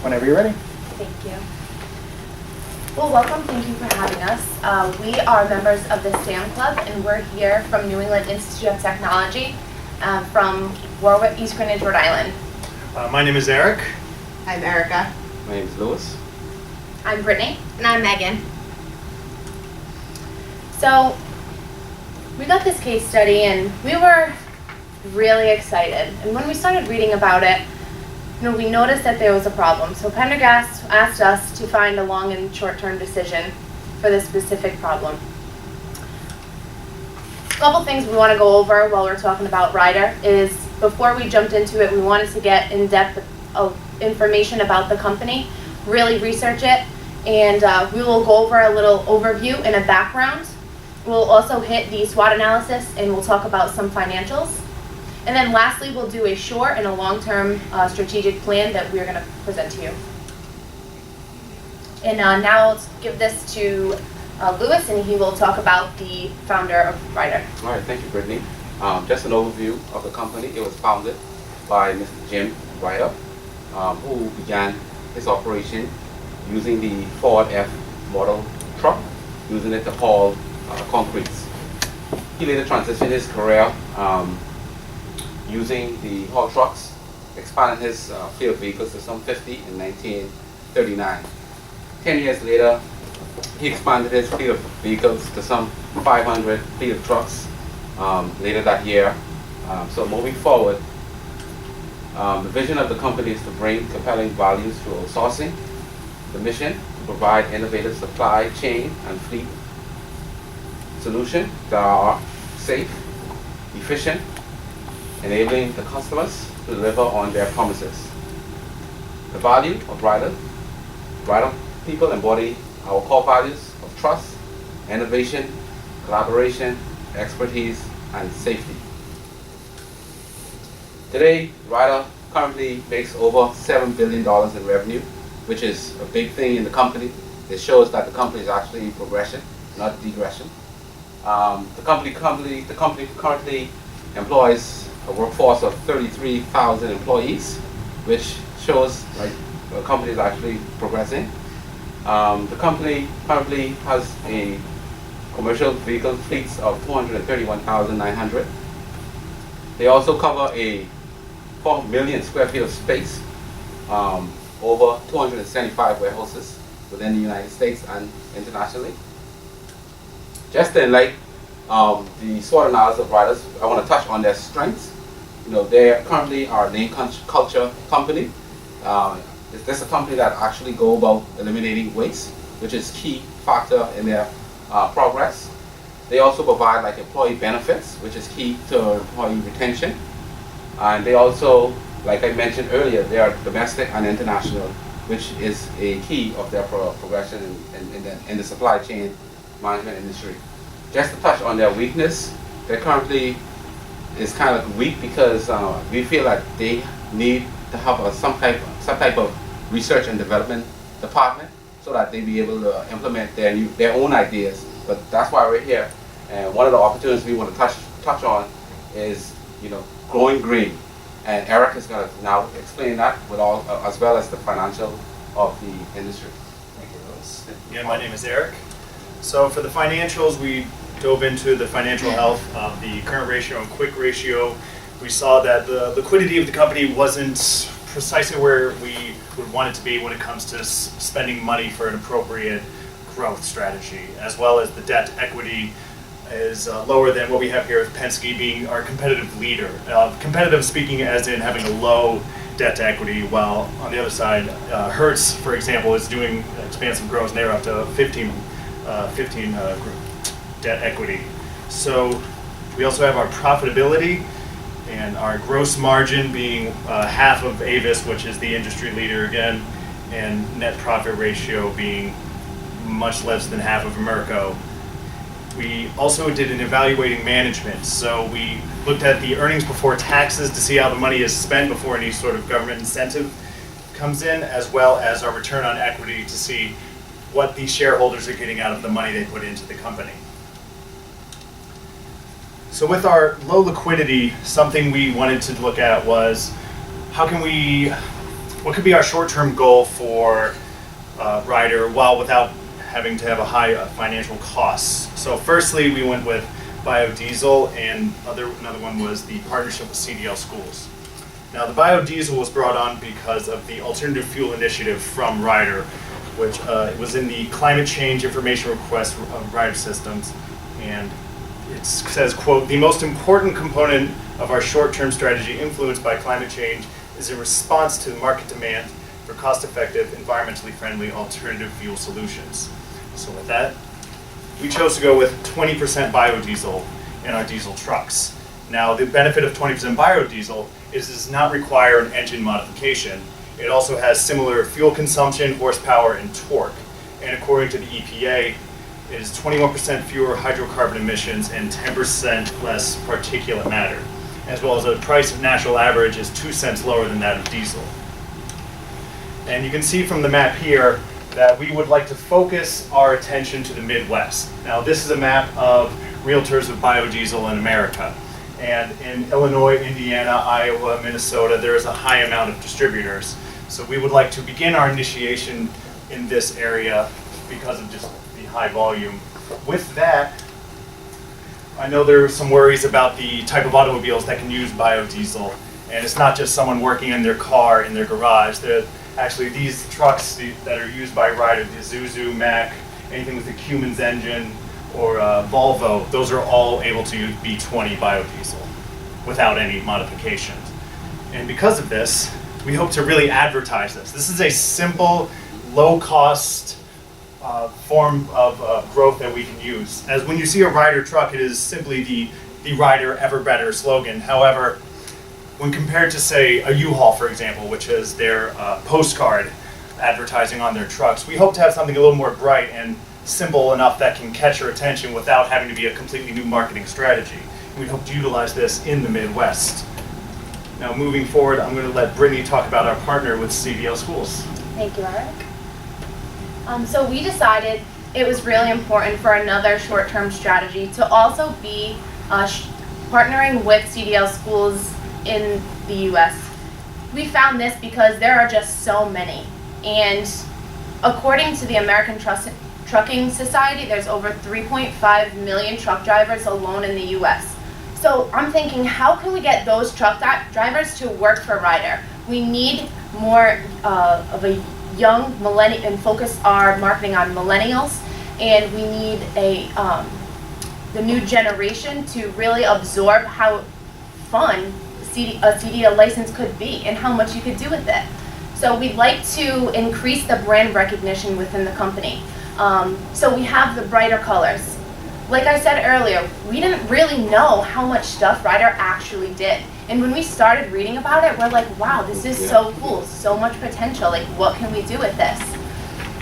Whenever you're ready. Thank you. Well, welcome. Thank you for having us. We are members of the SAM Club, and we're here from New England Institute of Technology from Warwick, East Greenwich, Rhode Island. My name is Eric. I'm Erica. My name is Louis. I'm Brittany. And I'm Megan. So we got this case study, and we were really excited. And when we started reading about it, we noticed that there was a problem. So Pendergast asked us to find a long and short-term decision for this specific problem. A couple things we want to go over while we're talking about Ryder is, before we jumped into it, we wanted to get in-depth information about the company, really research it, and we will go over a little overview and a background. We'll also hit the SWOT analysis, and we'll talk about some financials. And then lastly, we'll do a short and a long-term strategic plan that we're going to present to you. And now I'll give this to Louis, and he will talk about the founder of Ryder. All right, thank you, Brittany. Just an overview of the company. It was founded by Mr. Jim Ryder, who began his operation using the Ford F model truck, using it to haul concretes. He later transitioned his career using the haul trucks, expanded his fleet of vehicles to some 50 in 1939. 10 years later, he expanded his fleet of vehicles to some 500 fleet of trucks later that year. So moving forward, the vision of the company is to bring compelling values through outsourcing. The mission, to provide innovative supply chain and fleet solutions that are safe, efficient, enabling the customers to deliver on their promises. The value of Ryder people embody our core values of trust, innovation, collaboration, expertise, and safety. Today, Ryder currently makes over $7 billion in revenue, which is a big thing in the company. It shows that the company is actually in progression, not degression. The company currently employs a workforce of 33,000 employees, which shows like the company is actually progressing. The company currently has a commercial vehicle fleets of 231,900. They also cover a 4 million square feet of space, over 275 warehouses within the United States and internationally. Just in like the SWOT analysis of Ryder, I want to touch on their strengths. They currently are a lean culture company. This is a company that actually go about eliminating waste, which is key factor in their progress. They also provide like employee benefits, which is key to employee retention. And they also, like I mentioned earlier, they are domestic and international, which is a key of their progression in the supply chain management industry. Just to touch on their weakness, they currently is kind of weak because we feel that they need to have some type of research and development department so that they be able to implement their own ideas. But that's why we're here. And one of the opportunities we want to touch on is growing green. And Eric is going to now explain that with all as well as the financial of the industry. Thank you, Louis. Again, my name is Eric. So for the financials, we dove into the financial health of the current ratio and quick ratio. We saw that the liquidity of the company wasn't precisely where we would want it to be when it comes to spending money for an appropriate growth strategy, as well as the debt equity is lower than what we have here with Penske being our competitive leader. Competitive speaking as in having a low debt to equity, while on the other side, Hertz, for example, is doing expansive growth and they're up to 15 debt equity. So we also have our profitability and our gross margin being half of Avis, which is the industry leader again, and net profit ratio being much less than half of Merco. We also did an evaluating management. So we looked at the earnings before taxes to see how the money is spent before any sort of government incentive comes in, as well as our return on equity to see what the shareholders are getting out of the money they put into the company. So with our low liquidity, something we wanted to look at was how can we what could be our short-term goal for Ryder while without having to have a high financial costs? So firstly, we went with biodiesel, and another one was the partnership with CDL schools. Now, the biodiesel was brought on because of the alternative fuel initiative from Ryder, which was in the climate change information request of Ryder Systems, and it says, quote, "The most important component of our short-term strategy influenced by climate change is in response to the market demand for cost-effective, environmentally friendly alternative fuel solutions." So with that, we chose to go with 20% biodiesel in our diesel trucks. Now, the benefit of 20% biodiesel is it does not require an engine modification. It also has similar fuel consumption, horsepower, and torque. And according to the EPA, it is 21% fewer hydrocarbon emissions and 10% less particulate matter, as well as the price of national average is 2 cents lower than that of diesel. And you can see from the map here that we would like to focus our attention to the Midwest. Now, this is a map of realtors of biodiesel in America. And in Illinois, Indiana, Iowa, Minnesota, there is a high amount of distributors. So we would like to begin our initiation in this area because of just the high volume. With that, I know there are some worries about the type of automobiles that can use biodiesel. And it's not just someone working in their car, in their garage. Actually, these trucks that are used by Ryder, the Isuzu, Mack, anything with a Cummins engine, or Volvo, those are all able to use B20 biodiesel without any modifications. And because of this, we hope to really advertise this. This is a simple, low-cost form of growth that we can use. As when you see a Ryder truck, it is simply the Ryder Ever Better slogan. However, when compared to, say, a U-Haul, for example, which is their postcard advertising on their trucks, we hope to have something a little more bright and simple enough that can catch your attention without having to be a completely new marketing strategy. We hope to utilize this in the Midwest. Now, moving forward, I'm going to let Brittany talk about our partner with CDL Schools. Thank you, Eric. So we decided it was really important for another short-term strategy to also be partnering with CDL schools in the U.S. We found this because there are just so many, and according to the American Trucking Society, there's over 3.5 million truck drivers alone in the U.S. So I'm thinking, how can we get those truck drivers to work for Ryder? We need more of a young millennial and focus our marketing on millennials, and we need the new generation to really absorb how fun a CDL license could be and how much you could do with it. So we'd like to increase the brand recognition within the company. So we have the brighter colors. Like I said earlier, we didn't really know how much stuff Ryder actually did. And when we started reading about it, we're like, wow, this is so cool, so much potential. Like, what can we do with this?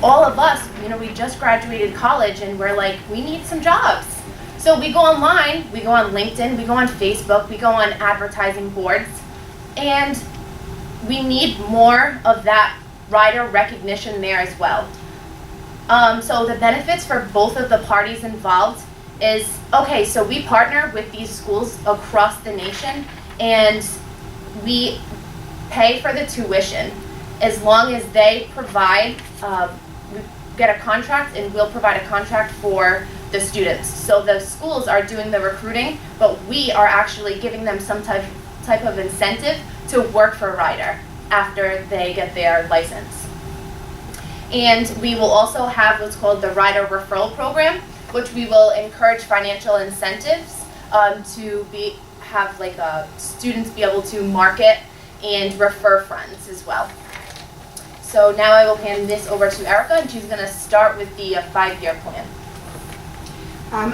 All of us, we just graduated college and we're like, we need some jobs. So we go online, we go on LinkedIn, we go on Facebook, we go on advertising boards, and we need more of that Ryder recognition there as well. So the benefits for both of the parties involved is, okay, so we partner with these schools across the nation, and we pay for the tuition as long as they provide, we get a contract, and we'll provide a contract for the students. So the schools are doing the recruiting, but we are actually giving them some type of incentive to work for Ryder after they get their license. And we will also have what's called the Ryder Referral Program, which we will encourage financial incentives to have students be able to market and refer friends as well. So now I will hand this over to Erica, and she's going to start with the 5-year plan.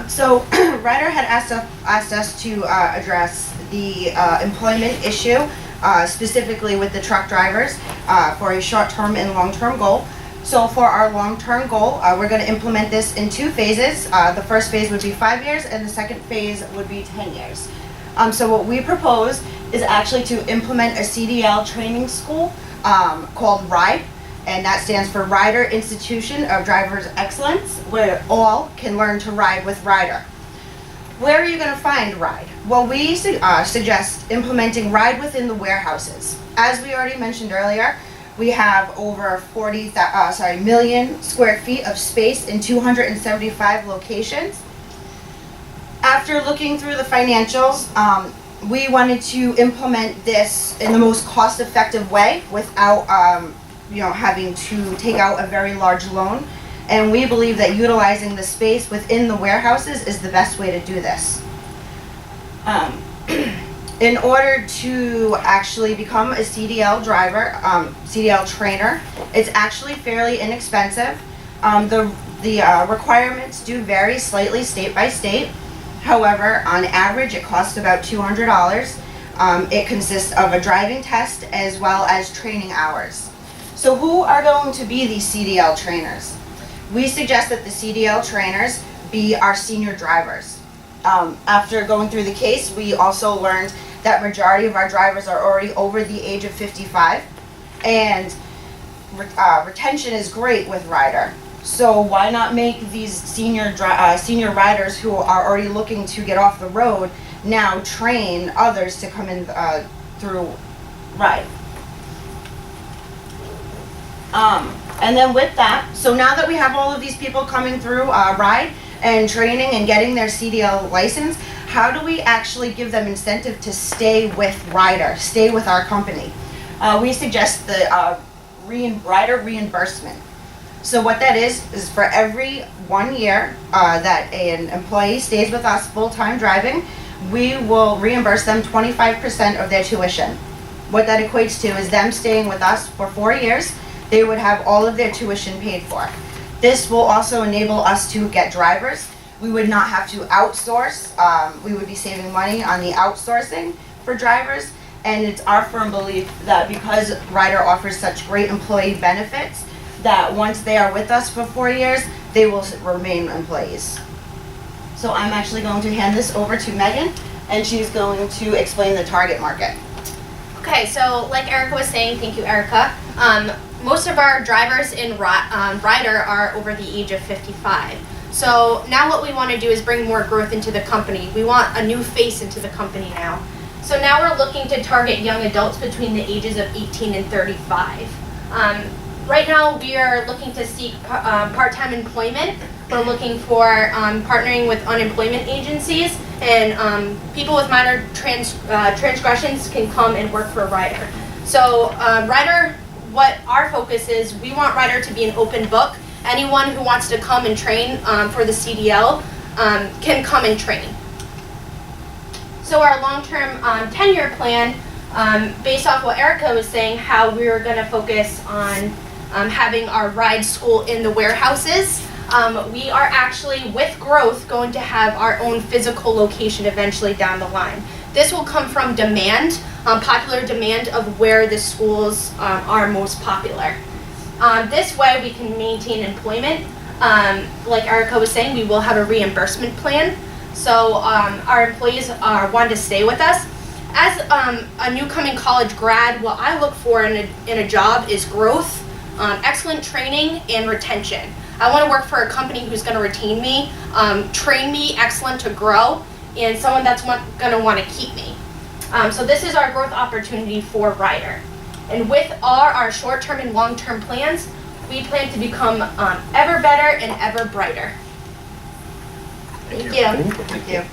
So Ryder had asked us to address the employment issue, specifically with the truck drivers, for a short-term and long-term goal. So for our long-term goal, we're going to implement this in 2 phases. The first phase would be 5 years, and the second phase would be 10 years. So what we propose is actually to implement a CDL training school called RIDE, and that stands for Ryder Institution of Drivers Excellence, where all can learn to ride with Ryder. Where are you going to find RIDE? Well, we suggest implementing RIDE within the warehouses. As we already mentioned earlier, We have over 40 million square feet of space in 275 locations. After looking through the financials, we wanted to implement this in the most cost-effective way without having to take out a very large loan. And we believe that utilizing the space within the warehouses is the best way to do this. In order to actually become a CDL driver, CDL trainer, it's actually fairly inexpensive. The requirements do vary slightly state by state. However, on average, it costs about $200. It consists of a driving test as well as training hours. So who are going to be these CDL trainers? We suggest that the CDL trainers be our senior drivers. After going through the case, we also learned that majority of our drivers are already over the age of 55, and retention is great with Ryder. So why not make these senior riders who are already looking to get off the road now train others to come in through Ride? And then with that, so now that we have all of these people coming through Ride and training and getting their CDL license, how do we actually give them incentive to stay with Ryder, stay with our company? We suggest the Ryder reimbursement. So what that is for every 1 year that an employee stays with us full-time driving, we will reimburse them 25% of their tuition. What that equates to is them staying with us for 4 years, they would have all of their tuition paid for. This will also enable us to get drivers. We would not have to outsource. We would be saving money on the outsourcing for drivers. And it's our firm belief that because Ryder offers such great employee benefits, that once they are with us for 4 years, they will remain employees. So I'm actually going to hand this over to Megan, and she's going to explain the target market. Okay, so like Erica was saying, thank you, Erica. Most of our drivers in Ryder are over the age of 55. So now what we want to do is bring more growth into the company. We want a new face into the company now. So now we're looking to target young adults between the ages of 18 and 35. Right now we are looking to seek part-time employment. We're looking for partnering with unemployment agencies, and people with minor transgressions can come and work for Ryder. So Ryder, what our focus is, we want Ryder to be an open book. Anyone who wants to come and train for the CDL can come and train. So our long-term tenure plan, based off what Erica was saying, how we were going to focus on having our ride school in the warehouses. We are actually, with growth, going to have our own physical location eventually down the line. This will come from demand, popular demand of where the schools are most popular. This way we can maintain employment. Like Erica was saying, we will have a reimbursement plan. So our employees want to stay with us. As a new coming college grad, what I look for in a job is growth, excellent training, and retention. I want to work for a company who's going to retain me, train me excellent to grow, and someone that's going to want to keep me. So this is our growth opportunity for Ryder. And with our short-term and long-term plans, we plan to become ever better and ever brighter. Thank you. Thank you.